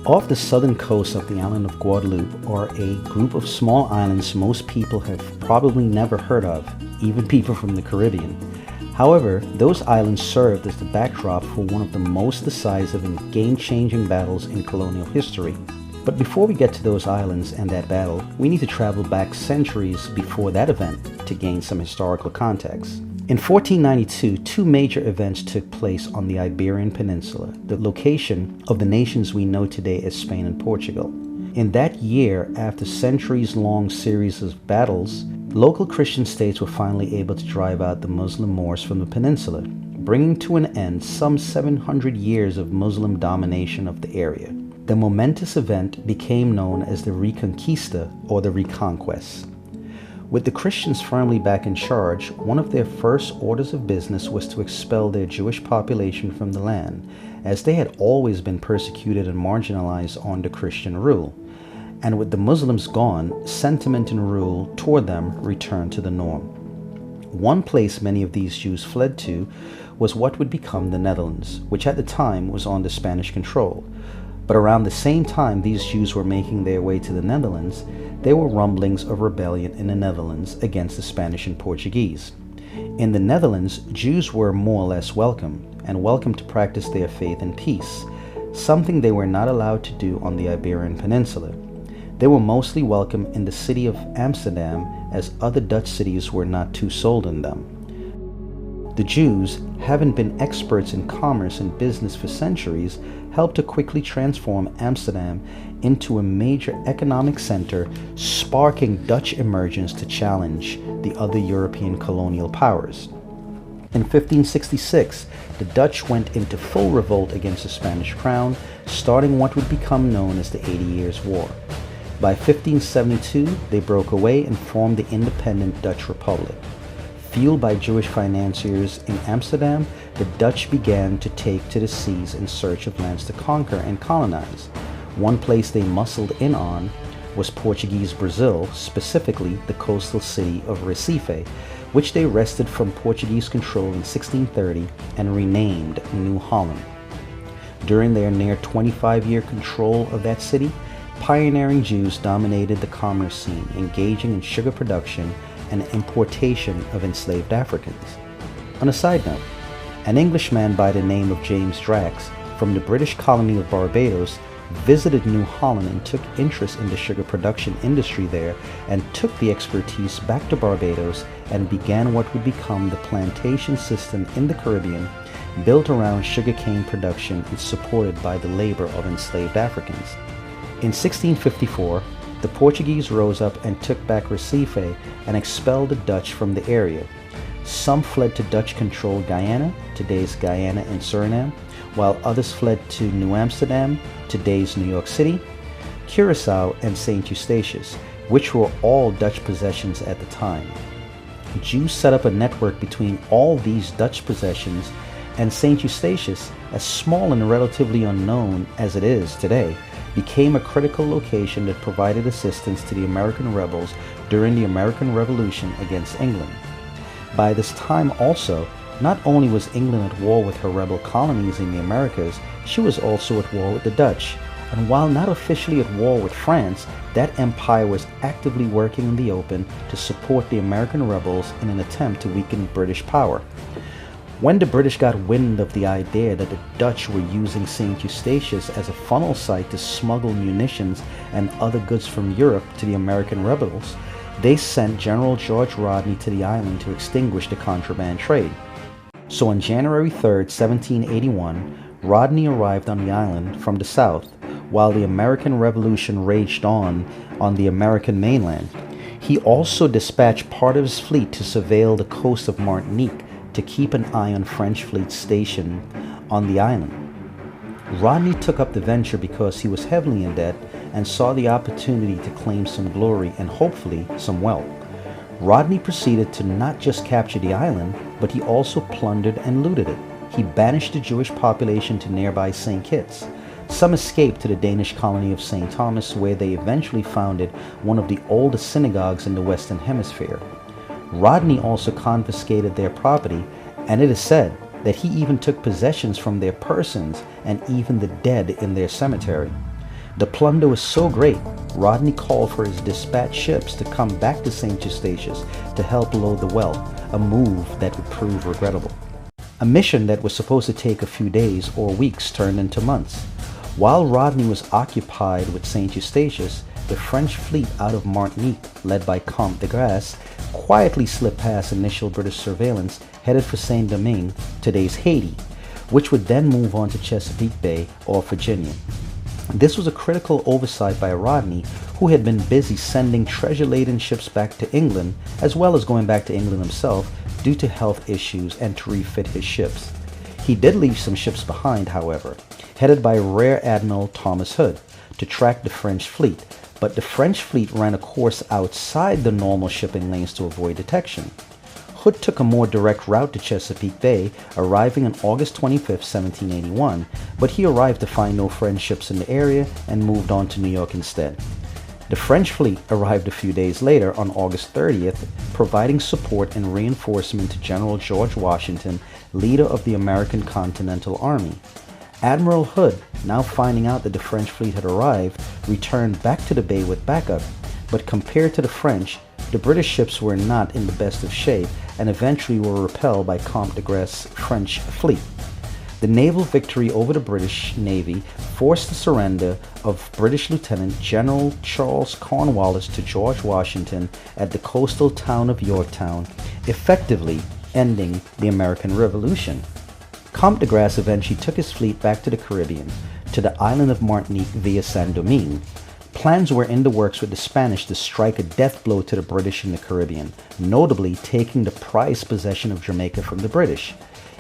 Off the southern coast of the island of Guadeloupe are a group of small islands most people have probably never heard of, even people from the Caribbean. However, those islands served as the backdrop for one of the most decisive and game-changing battles in colonial history. But before we get to those islands and that battle, we need to travel back centuries before that event to gain some historical context. In 1492, two major events took place on the Iberian Peninsula, the location of the nations we know today as Spain and Portugal. In that year, after centuries-long series of battles, local Christian states were finally able to drive out the Muslim Moors from the peninsula, bringing to an end some 700 years of Muslim domination of the area. The momentous event became known as the Reconquista, or the Reconquest. With the Christians firmly back in charge, one of their first orders of business was to expel their Jewish population from the land, as they had always been persecuted and marginalized under Christian rule. And with the Muslims gone, sentiment and rule toward them returned to the norm. One place many of these Jews fled to was what would become the Netherlands, which at the time was under Spanish control. But around the same time these Jews were making their way to the Netherlands, there were rumblings of rebellion in the Netherlands against the Spanish and Portuguese. In the Netherlands, Jews were more or less welcome, and welcome to practice their faith in peace, something they were not allowed to do on the Iberian Peninsula. They were mostly welcome in the city of Amsterdam, as other Dutch cities were not too sold on them. The Jews, having been experts in commerce and business for centuries, helped to quickly transform Amsterdam into a major economic center, sparking Dutch emergence to challenge the other European colonial powers. In 1566, the Dutch went into full revolt against the Spanish crown, starting what would become known as the 80 Years' War. By 1572, they broke away and formed the independent Dutch Republic. Fueled by Jewish financiers in Amsterdam, the Dutch began to take to the seas in search of lands to conquer and colonize. One place they muscled in on was Portuguese Brazil, specifically the coastal city of Recife, which they wrested from Portuguese control in 1630 and renamed New Holland. During their near 25-year control of that city, pioneering Jews dominated the commerce scene, engaging in sugar production and importation of enslaved Africans. On a side note, an Englishman by the name of James Drax from the British colony of Barbados visited New Holland and took interest in the sugar production industry there, and took the expertise back to Barbados and began what would become the plantation system in the Caribbean, built around sugarcane production and supported by the labor of enslaved Africans. In 1654, the Portuguese rose up and took back Recife and expelled the Dutch from the area. Some fled to Dutch-controlled Guyana, today's Guyana and Suriname, while others fled to New Amsterdam, today's New York City, Curaçao, and St. Eustatius, which were all Dutch possessions at the time. Jews set up a network between all these Dutch possessions, and St. Eustatius, as small and relatively unknown as it is today, became a critical location that provided assistance to the American rebels during the American Revolution against England. By this time also, not only was England at war with her rebel colonies in the Americas, she was also at war with the Dutch. And while not officially at war with France, that empire was actively working in the open to support the American rebels in an attempt to weaken British power. When the British got wind of the idea that the Dutch were using St. Eustatius as a funnel site to smuggle munitions and other goods from Europe to the American rebels, they sent General George Rodney to the island to extinguish the contraband trade. So on January 3, 1781, Rodney arrived on the island from the south, while the American Revolution raged on the American mainland. He also dispatched part of his fleet to surveil the coast of Martinique to keep an eye on French fleets stationed on the island. Rodney took up the venture because he was heavily in debt and saw the opportunity to claim some glory and hopefully some wealth. Rodney proceeded to not just capture the island, but he also plundered and looted it. He banished the Jewish population to nearby St. Kitts. Some escaped to the Danish colony of St. Thomas, where they eventually founded one of the oldest synagogues in the Western Hemisphere. Rodney also confiscated their property, and it is said that he even took possessions from their persons and even the dead in their cemetery. The plunder was so great, Rodney called for his dispatch ships to come back to St. Eustatius to help load the wealth, a move that would prove regrettable. A mission that was supposed to take a few days or weeks turned into months. While Rodney was occupied with St. Eustatius, the French fleet out of Martinique, led by Comte de Grasse, quietly slipped past initial British surveillance, headed for Saint-Domingue, today's Haiti, which would then move on to Chesapeake Bay or Virginia. This was a critical oversight by Rodney, who had been busy sending treasure-laden ships back to England, as well as going back to England himself due to health issues and to refit his ships. He did leave some ships behind, however, headed by Rear Admiral Thomas Hood, to track the French fleet, but the French fleet ran a course outside the normal shipping lanes to avoid detection. Hood took a more direct route to Chesapeake Bay, arriving on August 25, 1781, but he arrived to find no French ships in the area and moved on to New York instead. The French fleet arrived a few days later on August 30th, providing support and reinforcement to General George Washington, leader of the American Continental Army. Admiral Hood, now finding out that the French fleet had arrived, returned back to the bay with backup, but compared to the French, the British ships were not in the best of shape and eventually were repelled by Comte de Grasse's French fleet. The naval victory over the British Navy forced the surrender of British Lieutenant General Charles Cornwallis to George Washington at the coastal town of Yorktown, effectively ending the American Revolution. Comte de Grasse eventually took his fleet back to the Caribbean, to the island of Martinique via Saint-Domingue. Plans were in the works with the Spanish to strike a death blow to the British in the Caribbean, notably taking the prized possession of Jamaica from the British.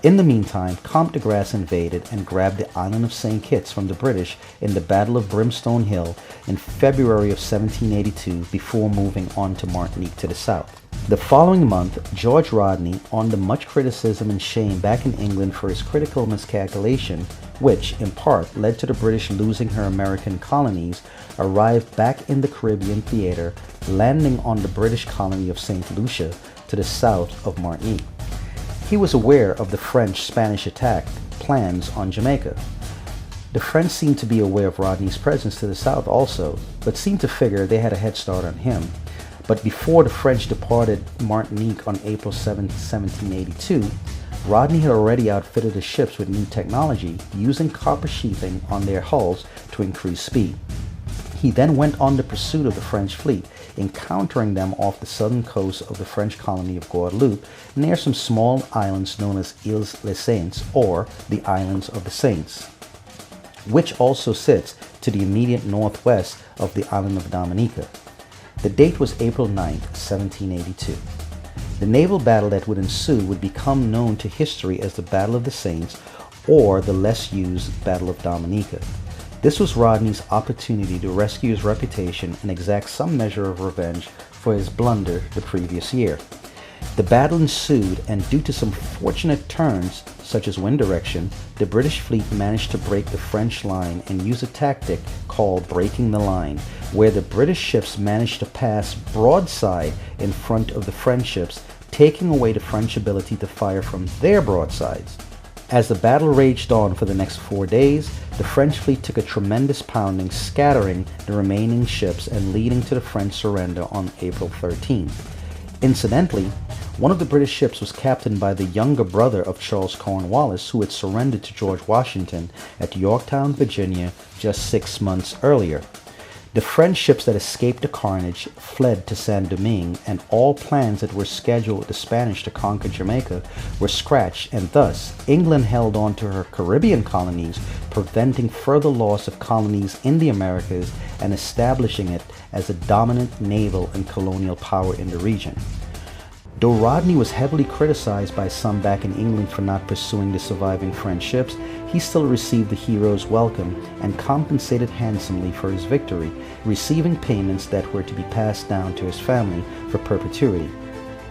In the meantime, Comte de Grasse invaded and grabbed the island of St. Kitts from the British in the Battle of Brimstone Hill in February of 1782 before moving on to Martinique to the south. The following month, George Rodney, under much criticism and shame back in England for his critical miscalculation, which, in part, led to the British losing her American colonies, arrived back in the Caribbean theater, landing on the British colony of St. Lucia to the south of Martinique. He was aware of the French-Spanish attack plans on Jamaica. The French seemed to be aware of Rodney's presence to the south also, but seemed to figure they had a head start on him. But before the French departed Martinique on April 7, 1782, Rodney had already outfitted the ships with new technology, using copper sheathing on their hulls to increase speed. He then went on the pursuit of the French fleet, encountering them off the southern coast of the French colony of Guadeloupe, near some small islands known as Îles les Saints, or the Islands of the Saints, which also sits to the immediate northwest of the island of Dominica. The date was April 9, 1782. The naval battle that would ensue would become known to history as the Battle of the Saints, or the less used Battle of Dominica. This was Rodney's opportunity to rescue his reputation and exact some measure of revenge for his blunder the previous year. The battle ensued, and due to some fortunate turns, such as wind direction, the British fleet managed to break the French line and use a tactic called breaking the line, where the British ships managed to pass broadside in front of the French ships, taking away the French ability to fire from their broadsides. As the battle raged on for the next 4 days, the French fleet took a tremendous pounding, scattering the remaining ships and leading to the French surrender on April 13th. Incidentally, one of the British ships was captained by the younger brother of Charles Cornwallis, who had surrendered to George Washington at Yorktown, Virginia, just 6 months earlier. The French ships that escaped the carnage fled to Saint-Domingue, and all plans that were scheduled with the Spanish to conquer Jamaica were scratched, and thus England held on to her Caribbean colonies, preventing further loss of colonies in the Americas and establishing it as a dominant naval and colonial power in the region. Though Rodney was heavily criticized by some back in England for not pursuing the surviving French ships, he still received the hero's welcome and compensated handsomely for his victory, receiving payments that were to be passed down to his family for perpetuity.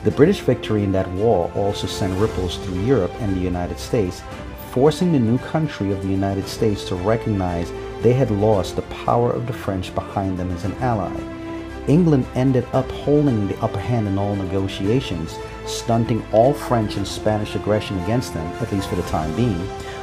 The British victory in that war also sent ripples through Europe and the United States, forcing the new country of the United States to recognize they had lost the power of the French behind them as an ally. England ended up holding the upper hand in all negotiations, stunting all French and Spanish aggression against them, at least for the time being,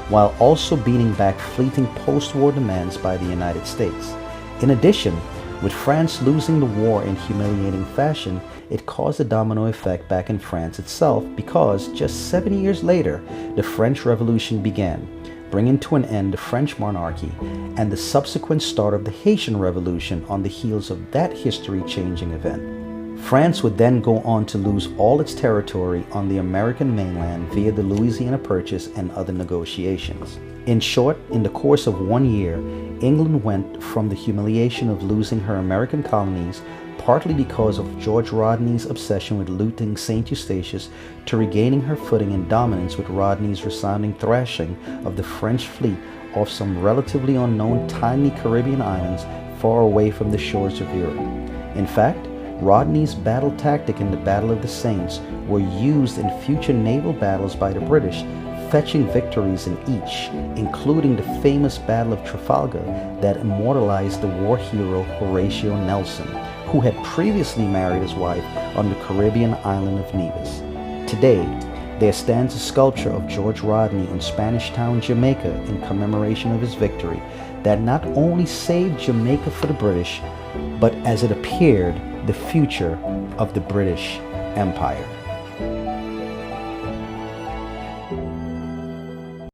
while also beating back fleeting post-war demands by the United States. In addition, with France losing the war in humiliating fashion, it caused a domino effect back in France itself because just 70 years later, the French Revolution began, bringing to an end the French monarchy and the subsequent start of the Haitian Revolution on the heels of that history-changing event. France would then go on to lose all its territory on the American mainland via the Louisiana Purchase and other negotiations. In short, in the course of 1 year, England went from the humiliation of losing her American colonies, partly because of George Rodney's obsession with looting St. Eustatius, to regaining her footing and dominance with Rodney's resounding thrashing of the French fleet off some relatively unknown tiny Caribbean islands far away from the shores of Europe. In fact, Rodney's battle tactic in the Battle of the Saints were used in future naval battles by the British, fetching victories in each, including the famous Battle of Trafalgar that immortalized the war hero Horatio Nelson, who had previously married his wife on the Caribbean island of Nevis. Today, there stands a sculpture of George Rodney in Spanish Town, Jamaica, in commemoration of his victory that not only saved Jamaica for the British, but as it appeared, the future of the British Empire.